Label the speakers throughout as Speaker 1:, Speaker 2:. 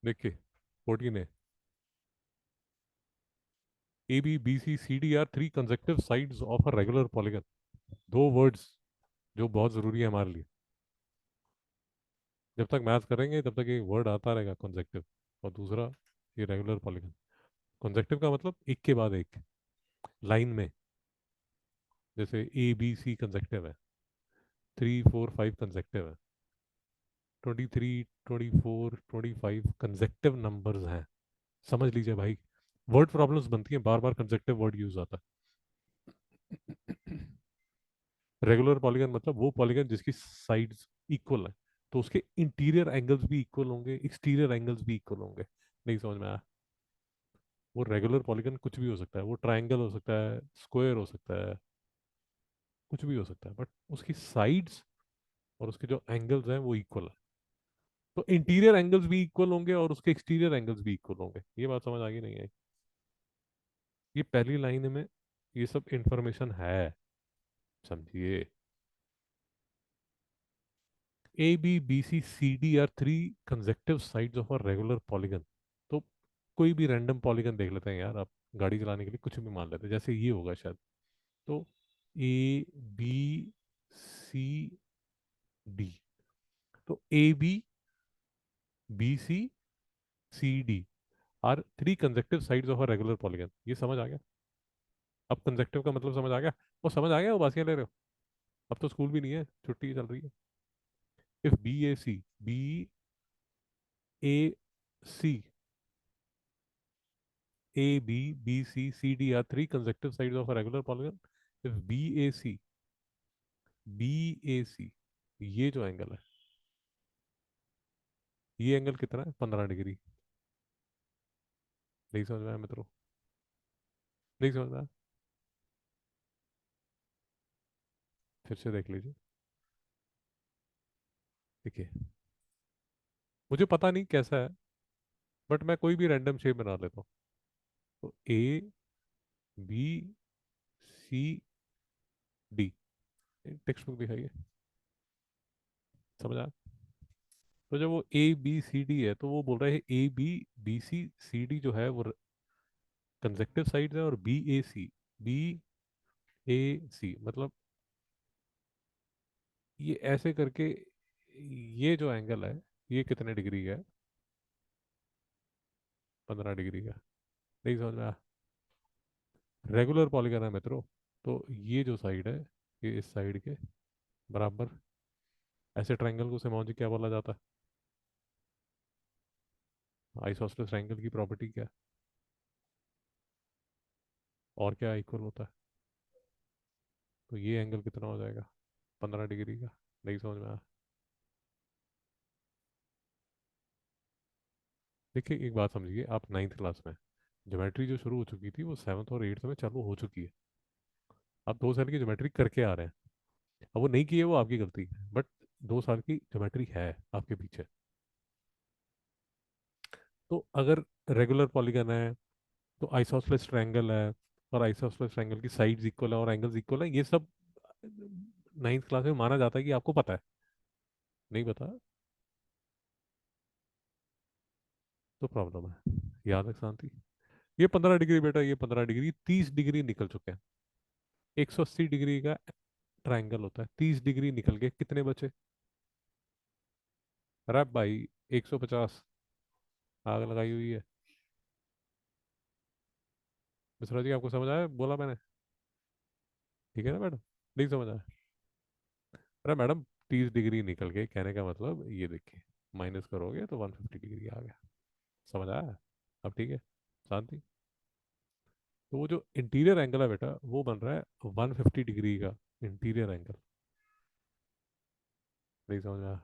Speaker 1: देखिए 14 है। A B B C C D are three consecutive sides of a regular polygon. दो words जो बहुत ज़रूरी है हमारे लिए। जब तक मैथ करेंगे तब तक एक वर्ड आता रहेगा कंसेक्टिव, और दूसरा ये रेगुलर पॉलीगन। कंसेक्टिव का मतलब एक के बाद एक, लाइन में। जैसे ए बी सी कंसेक्टिव है, 3 4 5 कंसेक्टिव है, 23 24 25 कंसेक्टिव नंबर्स हैं। समझ लीजिए भाई, वर्ड प्रॉब्लम्स बनती हैं, बार बार कंसेक्टिव वर्ड यूज आता है। रेगुलर पॉलीगन मतलब वो पॉलीगन जिसकी साइड्स इक्वल है, तो उसके इंटीरियर एंगल्स भी इक्वल होंगे, एक्सटीरियर एंगल्स भी इक्वल होंगे। नहीं समझ में आया? वो रेगुलर पॉलीगन कुछ भी हो सकता है, वो ट्रायंगल हो सकता है, स्क्वायर हो सकता है, कुछ भी हो सकता है, बट उसकी साइड्स और उसके जो एंगल्स हैं वो इक्वल है। तो इंटीरियर एंगल्स भी इक्वल होंगे और उसके एक्सटीरियर एंगल्स भी इक्वल होंगे। ये बात समझ आ गई नहीं आई? ये पहली लाइन में ये सब इंफॉर्मेशन है, समझिए। A B B C C D are three consecutive sides of a regular polygon. तो कोई भी रैंडम पॉलीगन देख लेते हैं यार, आप गाड़ी चलाने के लिए कुछ भी मान लेते हैं, जैसे ये होगा शायद। तो ए बी सी डी, तो A B B C C D are three consecutive sides of a regular polygon. ये समझ आ गया? अब कंसेक्टिव का मतलब समझ आ गया? वो समझ आ गया, वो बासियां ले रहे हो? अब तो स्कूल भी नहीं है, छुट्टी चल रही है। If B A C, B A C, A, B, B, C, C, D are three consecutive sides of a regular polygon. If BAC, BAC, ये जो एंगल है, ये एंगल कितना है? 15 डिग्री। नहीं समझ में आया मित्रों? नहीं समझ में आया? फिर से देख लीजिए। देखिए, मुझे पता नहीं कैसा है, बट मैं कोई भी रैंडम शेप बना लेता हूँ। तो A B C D, textbook दिखाइए। समझ आया? तो जब वो ए बी सी डी है, तो वो बोल रहा है A B B C C D जो है वो कंसेक्टिव साइड्स है, और बी ए सी मतलब ये ऐसे करके, ये जो एंगल है ये कितने डिग्री का है? 15 डिग्री का। नहीं समझ में आया? रेगुलर पॉलीगन है मित्रों। तो ये जो साइड है, ये इस साइड के बराबर। ऐसे ट्रायंगल को सिमोजी क्या बोला जाता है? आइसोसेलेस ट्रायंगल की प्रॉपर्टी क्या है? और क्या इक्वल होता है? तो ये एंगल कितना हो जाएगा? 15 डिग्री का। नहीं समझ में आया? देखिए एक बात समझिए, आप 9th क्लास में, ज्योमेट्री जो शुरू हो चुकी थी वो 7th और 8th में चालू हो चुकी है। आप 2 साल की ज्योमेट्री करके आ रहे हैं। अब वो नहीं की है, वो आपकी गलती है, बट 2 साल की ज्योमेट्री है आपके पीछे। तो अगर रेगुलर पॉलीगन है, तो आइसोसेलेस ट्रायंगल है, और आइसोसेलेस ट्रायंगल की साइड्स इक्वल है और एंगल्स इक्वल है, ये सब 9th क्लास में माना जाता है कि आपको पता है। नहीं पता तो प्रॉब्लम है। याद रख शांति। ये 15 डिग्री बेटा, ये 15 डिग्री, 30 डिग्री निकल चुके हैं। 180 डिग्री का ट्रायंगल होता है, 30 डिग्री निकल के कितने बचे? अरे भाई, 150। आग लगाई हुई है। मिश्रा जी आपको समझ आया बोला मैंने? ठीक है ना मैडम? नहीं समझ आया? अरे मैडम, 30 डिग्री निकल के, कहने का मतलब ये देखिए, माइनस करोगे तो 150 डिग्री आ गया। समझ आया? अब ठीक है, शांति। तो वो जो इंटीरियर एंगल है बेटा, वो बन रहा है 150 डिग्री का इंटीरियर एंगल। नहीं समझ में आया?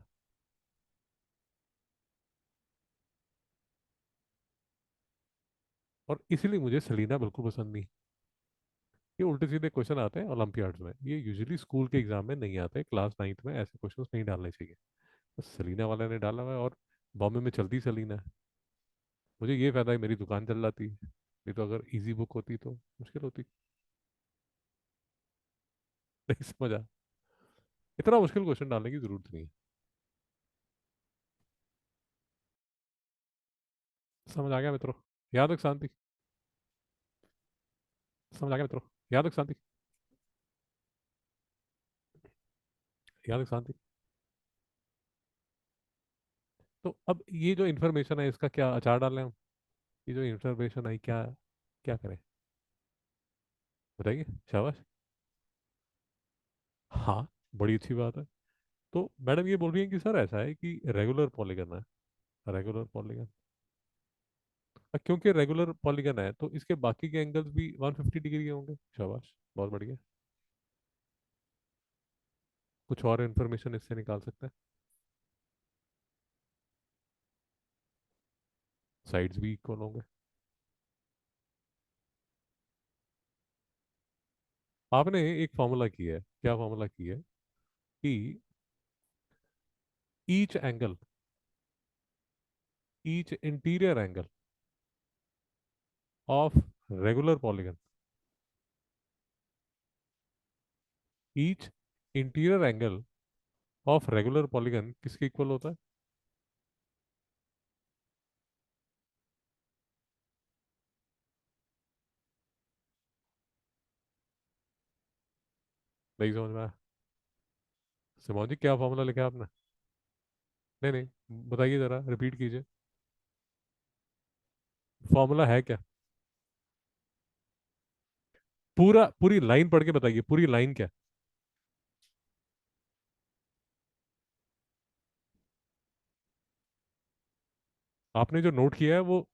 Speaker 1: और इसीलिए मुझे सेलिना बिल्कुल पसंद नहीं। ये उल्टे सीधे क्वेश्चन आते हैं ओलंपियाड्स में, ये यूजुअली स्कूल के एग्जाम में नहीं आते, क्लास 9th में ऐसे क्वेश्चन नहीं डालने चाहिए। बस सेलिना वाले ने डाला हुआ है, और बॉम्बे में चलती सेलिना है। मुझे ये फायदा है, मेरी दुकान चल जाती है। नहीं तो अगर इजी बुक होती तो मुश्किल होती। नहीं समझा? इतना मुश्किल क्वेश्चन डालने की जरूरत नहीं है। समझ आ गया मित्रों? याद रख शांति। समझ आ गया मित्रों? याद रख शांति। याद रख शांति। तो अब ये जो इन्फॉर्मेशन है इसका क्या अचार डालें हम? ये जो इन्फॉर्मेशन आई क्या, क्या करें? बताइए। शाबाश। हाँ, बड़ी अच्छी बात है। तो मैडम ये बोल रही है कि सर ऐसा है कि रेगुलर पॉलीगन है। रेगुलर पॉलीगन, क्योंकि रेगुलर पॉलीगन है तो इसके बाकी के एंगल्स भी 150 डिग्री के होंगे। शाबाश, बहुत बढ़िया। कुछ और इन्फॉर्मेशन इससे निकाल सकते हैं? साइड्स भी इक्वल होंगे। आपने एक फॉर्मूला किया है, क्या फॉर्मूला किया है कि each angle, each interior angle of regular polygon, each interior angle of regular polygon किसके इक्वल होता है? नहीं समझ में आया? सिमोन जी, क्या फॉर्मूला लिखा है आपने? नहीं नहीं, बताइए जरा, रिपीट कीजिए। फॉर्मूला है क्या? पूरा, पूरी लाइन पढ़ के बताइए, पूरी लाइन क्या? आपने जो नोट किया है वो,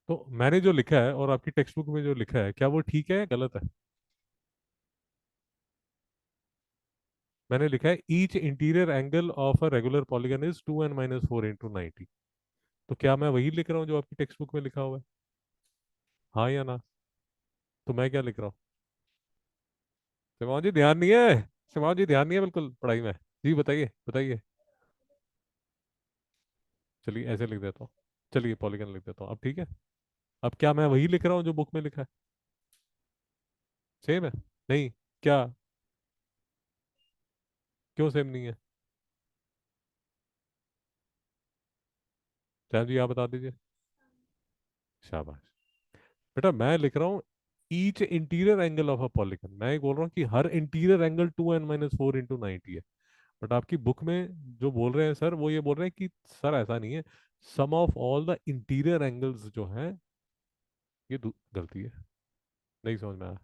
Speaker 1: तो मैंने जो लिखा है और आपकी टेक्स्ट बुक में जो लिखा है क्या वो ठीक है या गलत है? मैंने लिखा है each interior angle of a regular polygon is 2n-4 × 90। तो क्या मैं वही लिख रहा हूँ जो आपकी टेक्स्ट बुक में लिखा हुआ है? हाँ या ना? तो मैं क्या लिख रहा हूँ? शिवान जी ध्यान नहीं है। शिवान जी ध्यान नहीं है बिल्कुल पढ़ाई में। जी बताइए बताइए। चलिए ऐसे लिख देता हूँ। चलिए पॉलीगन लिख देता हूँ, अब ठीक है। अब क्या मैं वही लिख रहा हूँ जो बुक में लिखा है? सेम है? नहीं। क्या? क्यों सेम नहीं है? चैन जी आप बता दीजिए। शाबाश। बेटा मैं लिख रहा हूँ each interior angle of a polygon, मैं बोल रहा हूँ कि हर इंटीरियर एंगल 2n-4 × 90 है। बट आपकी बुक में जो बोल रहे हैं सर वो ये बोल रहे हैं कि सर ऐसा नहीं है, sum of all the interior angles जो हैं, ये गलती है। नहीं समझ में आया?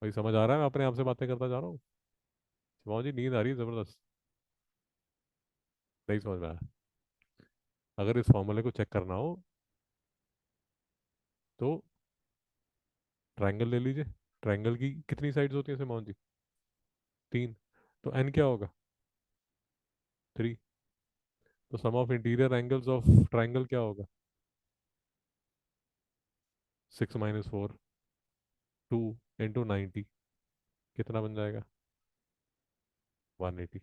Speaker 1: भाई समझ आ रहा है, मैं अपने आप से बातें करता जा रहा हूँ। शिवाओं जी नींद आ रही है जबरदस्त। नहीं समझ में आया? अगर इस फॉर्मूले को चेक करना हो तो ट्रायंगल ले लीजिए। ट्रायंगल की कितनी साइड्स होती है शिवाओं जी? 3। तो एन क्या होगा? 3। तो sum of interior angles of triangle क्या होगा? 6 - 4, 2 × 90, कितना बन जाएगा? 180।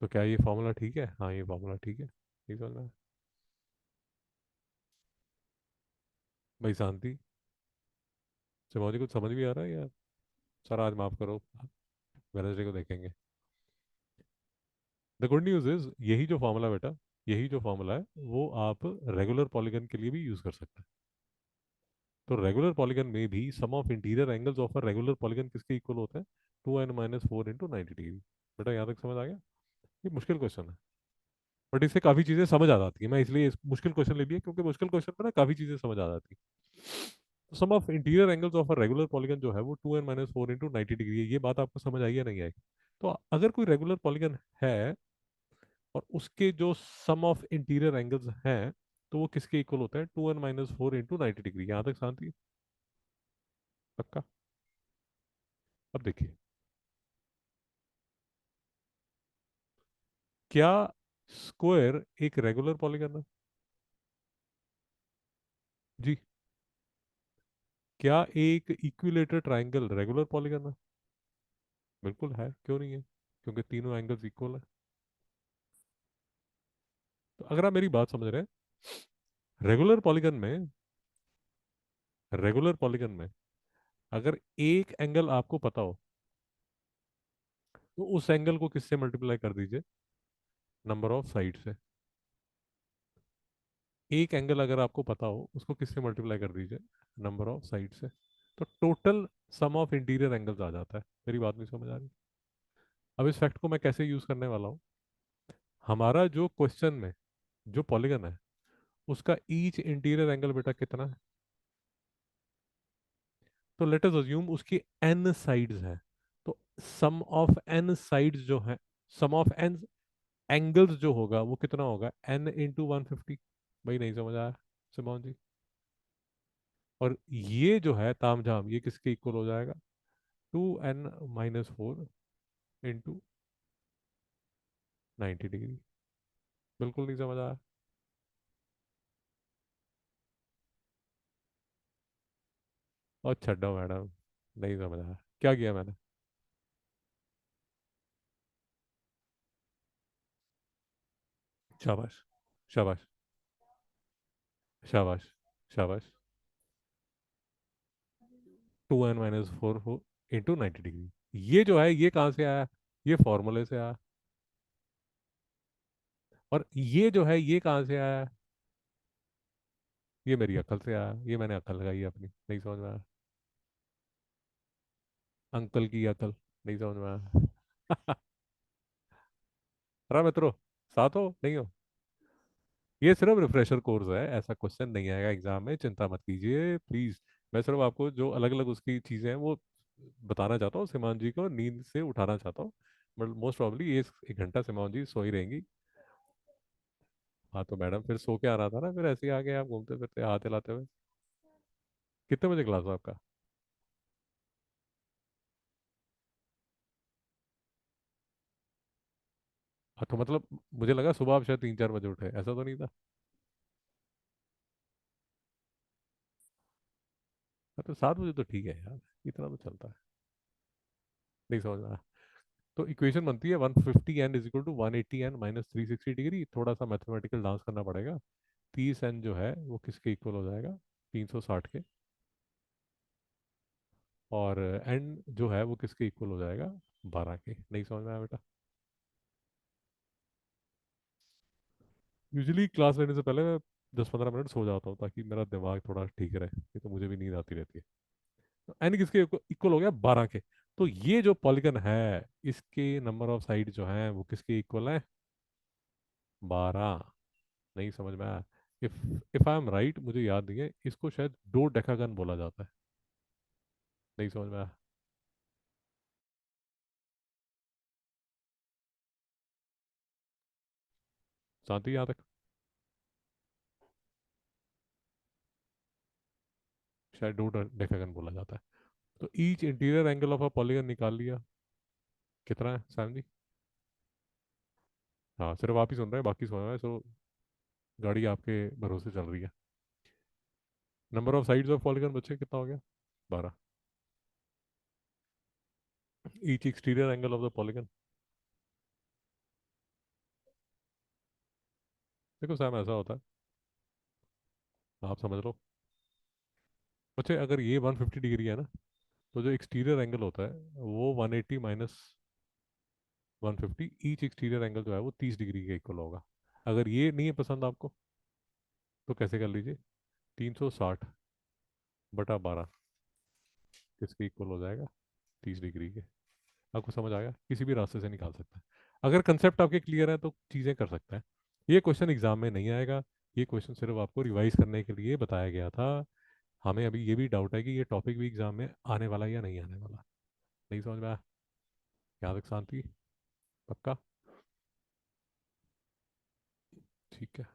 Speaker 1: तो क्या ये फॉर्मूला ठीक है? हाँ ये फॉर्मूला ठीक है, ठीक समझ में आया? भाई शांति। शिवाओं जी कुछ समझ भी आ रहा है यार? सर आज माफ करो, वेडनेसडे को देखेंगे। द गुड न्यूज़ इज यही जो फॉर्मूला बेटा, यही जो फॉर्मूला है वो आप रेगुलर पॉलीगन के लिए भी यूज कर सकते हैं। तो रेगुलर पॉलीगन में भी sum of interior angles of a regular polygon किसके इक्वल होता है? 2n-4 × 90 degree. बेटा यहाँ तक समझ आ गया? ये मुश्किल क्वेश्चन है, बट इससे काफी चीजें समझ आ जाती है। मैं इसलिए इस मुश्किल क्वेश्चन ले लिया क्योंकि मुश्किल क्वेश्चन में ना काफी चीजें समझ आ जाती है। तो sum of interior angles of a regular polygon जो है वो 2n-4 × 90 डिग्री है। ये बात आपको समझ आई या नहीं आई? तो अगर कोई रेगुलर पॉलीगन है और उसके जो सम ऑफ इंटीरियर एंगल्स हैं तो वो किसके इक्वल होता है? 2n-4 × 90 degree. यहाँ तक शांति? पक्का? अब देखिए, क्या स्क्वायर एक रेगुलर पॉलीगन है? जी। क्या एक इक्विलेटर ट्राइंगल रेगुलर पॉलीगन है? बिल्कुल है, क्यों नहीं है? क्योंकि तीनों एंगल्स इक्वल है। तो अगर आप मेरी बात समझ रहे हैं, रेगुलर पॉलीगन में, रेगुलर पॉलीगन में अगर एक एंगल आपको पता हो तो उस एंगल को किससे मल्टीप्लाई कर दीजिए, नंबर ऑफ साइड से। एक एंगल अगर आपको पता हो उसको किससे मल्टीप्लाई कर दीजिए, नंबर ऑफ साइड से। तो total sum of interior angles आ जाता है। मेरी बात नहीं समझ आ रही? अब इस फैक्ट को मैं कैसे यूज करने वाला हूँ, हमारा जो क्वेश्चन में जो पॉलीगन है उसका ईच इंटीरियर एंगल बेटा कितना है। तो लेट अस अज्यूम उसकी एन साइड्स हैं। तो सम ऑफ एन साइड्स जो है, सम ऑफ एन एंगल्स जो होगा वो कितना होगा, एन इंटू 150। भाई नहीं समझ आया सिमोन जी? और ये जो है तामझाम ये किसके इक्वल हो जाएगा, 2n-4 इंटू 90 डिग्री। बिल्कुल नहीं समझ आया? और छड्डो मैडम, नहीं समझ आया क्या किया मैंने? शाबाश, शाबाश, शाबाश, शाबाश। 2n-4 हो इंटू 90 डिग्री, ये जो है ये कहाँ से आया, ये फॉर्मूले से आया। और ये जो है ये कहाँ से आया, ये मेरी अकल से आया, ये मैंने अकल लगाई है अपनी, नहीं समझ में आया? अंकल की अकल, नहीं समझ में आया? अरे मित्रों, साथ हो नहीं हो? ये सिर्फ रिफ्रेशर कोर्स है, ऐसा क्वेश्चन नहीं आएगा एग्जाम में, चिंता मत कीजिए प्लीज। मैं सिर्फ आपको जो अलग अलग उसकी चीजें हैं वो बताना चाहता हूँ, सीमान जी को नींद से उठाना चाहता हूँ। बट मोस्ट प्रॉब्ली ये 1 घंटा सीमान जी सो ही रहेंगी। हाँ तो मैडम फिर सो के आना था ना, फिर ऐसे ही आ गए आप घूमते फिरते हाथ हिलाते हुए। कितने बजे क्लास है आपका? हाँ तो मतलब मुझे लगा सुबह आप शायद 3-4 बजे उठे, ऐसा तो नहीं था? हाँ तो 7 बजे तो ठीक है यार, इतना तो चलता है। नहीं समझ में आया? तो इक्वेशन बनती है 150n is equal to 180n-360 degree. थोड़ा सा मैथमेटिकल डांस करना पड़ेगा। 30n जो है वो किसके इक्वल हो जाएगा, 360 के। और n जो है वो किसके इक्वल हो जाएगा, 12 के। नहीं समझ में आया बेटा? यूजुअली क्लास लेने से पहले मैं 10-15 मिनट सो जाता हूँ ताकि मेरा दिमाग थोड़ा ठीक रहे, नहीं तो मुझे भी नींद आती रहती है। तो n किसके इक्वल हो गया, 12 के। तो ये जो पॉलीगन है इसके नंबर ऑफ साइड जो हैं वो किसके इक्वल है, 12। नहीं समझ में आया? If if I am right, मुझे याद नहीं है, इसको शायद दो डेकागन बोला जाता है। नहीं समझ में आया? शांति यहाँ तक? शायद दो डेकागन बोला जाता है। तो each interior angle of a polygon निकाल लिया। कितना है सैम जी? हाँ सिर्फ आप ही सुन रहे हैं, बाकी सुन रहे हैं, सो गाड़ी आपके भरोसे चल रही है। Number of sides of polygon बच्चे कितना हो गया, 12। Each exterior angle of the polygon. देखो सैम ऐसा होता है, आप समझ लो। बच्चे अगर ये 150 डिग्री है ना, तो जो एक्सटीरियर एंगल होता है वो 180 माइनस 150, ईच एक्सटीरियर एंगल जो है वो 30 डिग्री के इक्वल होगा। अगर ये नहीं है पसंद आपको तो कैसे कर लीजिए, 360/12 किसके इक्वल हो जाएगा, 30 डिग्री के। आपको समझ आ गया, किसी भी रास्ते से निकाल सकते हैं। अगर कंसेप्ट आपके क्लियर है तो चीज़ें कर सकते हैं। ये क्वेश्चन एग्जाम में नहीं आएगा, ये क्वेश्चन सिर्फ आपको रिवाइज करने के लिए बताया गया था। हमें अभी ये भी डाउट है कि ये टॉपिक भी एग्जाम में आने वाला है या नहीं आने वाला। नहीं समझ में आया? यहाँ तक शांति? पक्का? ठीक है।